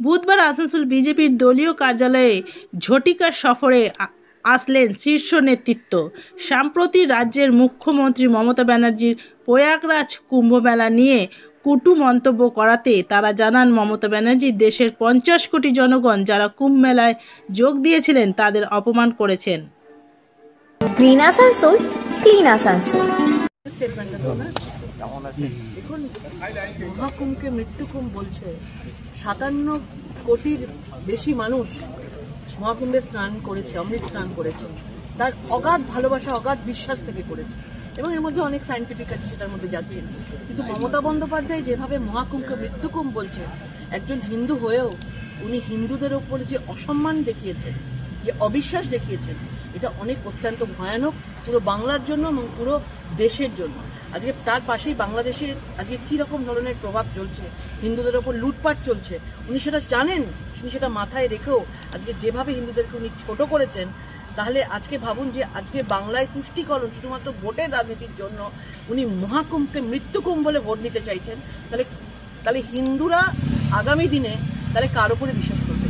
বুধবার আসানসোল বিজেপির দলীয় কার্যালয়ে ঝটিকা সফরে আসলেন শীর্ষ নেতৃত্ব। সম্প্রতি রাজ্যের মুখ্যমন্ত্রী মমতা ব্যানার্জির প্রয়াগরাজ কুম্ভমেলা নিয়ে কটু মন্তব্য করাতে তারা জানান, মমতা ব্যানার্জি দেশের 50 কোটি জনগণ যারা কুম্ভ মেলায় যোগ দিয়েছিলেন তাদের অপমান করেছেন। Green Asansol, clean Asansol. দেখুন, মহাকুম্ভকে মৃত্যুকুম্ভ বলছে। 57 কোটির বেশি মানুষ মহাকুম্ভে স্নান করেছে, অমৃত স্নান করেছে। তার অগাধ ভালোবাসা, অগাধ বিশ্বাস থেকে করেছে এবং এর মধ্যে অনেক সায়েন্টিফিক আছে, সেটার মধ্যে যাচ্ছে। কিন্তু মমতা বন্দ্যোপাধ্যায় যেভাবে মহাকুম্ভকে মৃত্যুকুম্ভ বলছে, একজন হিন্দু হয়েও উনি হিন্দুদের ওপর যে অসম্মান দেখিয়েছেন, যে অবিশ্বাস দেখিয়েছেন, এটা অনেক অত্যন্ত ভয়ানক পুরো বাংলার জন্য এবং পুরো দেশের জন্য। আজকে তার পাশেই বাংলাদেশের আজকে কীরকম ধরনের প্রভাব চলছে, হিন্দুদের ওপর লুটপাট চলছে, উনি সেটা জানেন। উনি সেটা মাথায় রেখেও আজকে যেভাবে হিন্দুদেরকে উনি ছোট করেছেন, তাহলে আজকে ভাবুন যে আজকে বাংলায় তুষ্টিকরণ শুধুমাত্র ভোটের রাজনীতির জন্য উনি মহাকুম্ভকে মৃত্যুকুম্ভ বলে ভোট নিতে চাইছেন। তাহলে হিন্দুরা আগামী দিনে তাহলে কার উপরে বিশ্বাস করবে?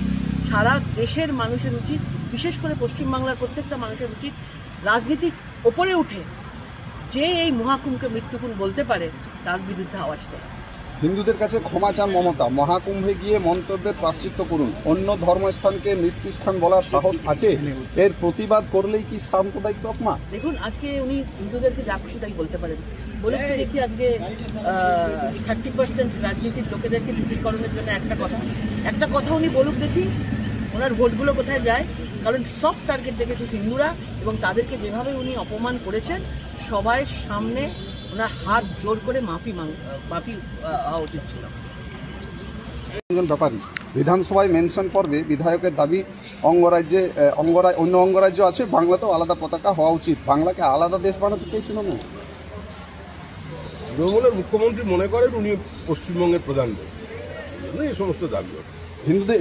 সারা দেশের মানুষের উচিত, বিশেষ করে পশ্চিমবাংলার প্রত্যেকটা মানুষের উচিত রাজনীতির ওপরে উঠে যে এই মহাকুম্ভকে মৃত্যুকুম্ভ বলতে পারে তার বিরুদ্ধে আওয়াজ তোলা। হিন্দুদের কাছে ক্ষমা চান মমতা, মহাকুম্ভে গিয়ে মন্তব্যের প্রায়শ্চিত্ত করুন। অন্য ধর্মস্থানকে মৃত্যুস্থান বলার সাহস আছে, এর প্রতিবাদ করলেই কি সাম্প্রদায়িক তকমা? দেখুন, আজকে উনি হিন্দুদেরকে যা খুশি তাই বলতে পারেন, বলুক তো দেখি। আজকে 30% রাজনীতির লোকেদেরকে তুষ্টিকরণের জন্য একটা কথা উনি বলুক দেখি, ওনার ভোটগুলো কোথায় যায়। কারণ সফট টার্গেট দেখেছে হিন্দুরা এবং তাদেরকে যেভাবে উনি অপমান করেছেন, সবাই সামনে ওনার হাত জোর করে মাফি হওয়া উচিত ছিল। ব্যাপারী বিধানসভায় মেনশন পর্বে বিধায়কের দাবি, অন্য অঙ্গরাজ্য আছে, বাংলাতেও আলাদা পতাকা হওয়া উচিত। বাংলাকে আলাদা দেশ বানাতে চাই তৃণমূল। তৃণমূলের মুখ্যমন্ত্রী মনে করেন উনি পশ্চিমবঙ্গের প্রধান, এই সমস্ত দাবি।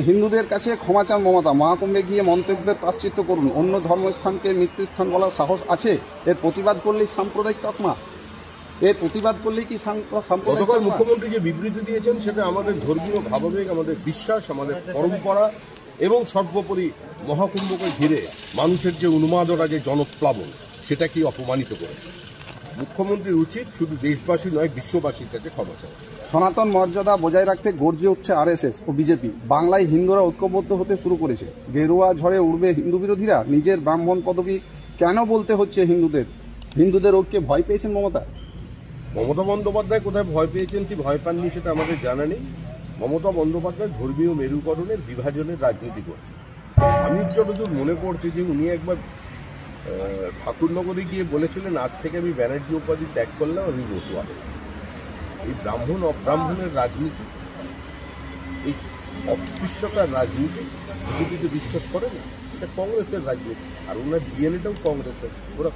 হিন্দুদের কাছে ক্ষমা চান মমতা, মহাকুম্ভে গিয়ে মন্তব্যের প্রায়শ্চিত্ত করুন। অন্য ধর্মস্থানকে মৃত্যুস্থান বলার সাহস আছে, এর প্রতিবাদ করলেই সাম্প্রদায়িক তকমা? এর প্রতিবাদ করলেই কি সাম্প্রদায়িক? মুখ্যমন্ত্রী যে বিবৃতি দিয়েছেন সেটা আমাদের ধর্মীয় ভাবাবেগ, আমাদের বিশ্বাস, আমাদের পরম্পরা এবং সর্বোপরি মহাকুম্ভকে ঘিরে মানুষের যে উন্মাদনা, যে জনপ্লাবন, সেটাকে অপমানিত করে। মুখ্যমন্ত্রীর উচিত শুধু দেশবাসী নয়, বিশ্ববাসীর কাছে ক্ষমা চাওয়া। সনাতন মর্যাদা বজায় রাখতে গর্জে উঠছে আরএসএস ও বিজেপি। বাংলায় হিন্দুরা ঐক্যবদ্ধ হতে শুরু করেছে। গেরুয়া ঝড়ে উড়বে হিন্দু বিরোধীরা। নিজের ব্রাহ্মণ পদবী কেন বলতে হচ্ছে হিন্দুদের ঐক্যে ভয় পেয়েছেন মমতা? মমতা বন্দ্যোপাধ্যায় কোথায় ভয় পেয়েছেন কি ভয় পাননি সেটা আমাদের জানা নেই। মমতা বন্দ্যোপাধ্যায় ধর্মীয় মেরুকরণের, বিভাজনের রাজনীতি করছেন। আমি যতদূর মনে পড়ছে যে উনি একবার ঠাকুরনগরে গিয়ে বলেছিলেন, আজ থেকে আমি ব্যানার্জি উপাধি ত্যাগ করলাম, আমি মতুয়া। এই ব্রাহ্মণ অব্রাহ্মণের রাজনীতি, এই অস্পৃশ্যতার রাজনীতি বিজেপিতে বিশ্বাস করে না। এটা কংগ্রেসের রাজনীতি, আর ওনার ডিএনএটাও কংগ্রেসের। ওরা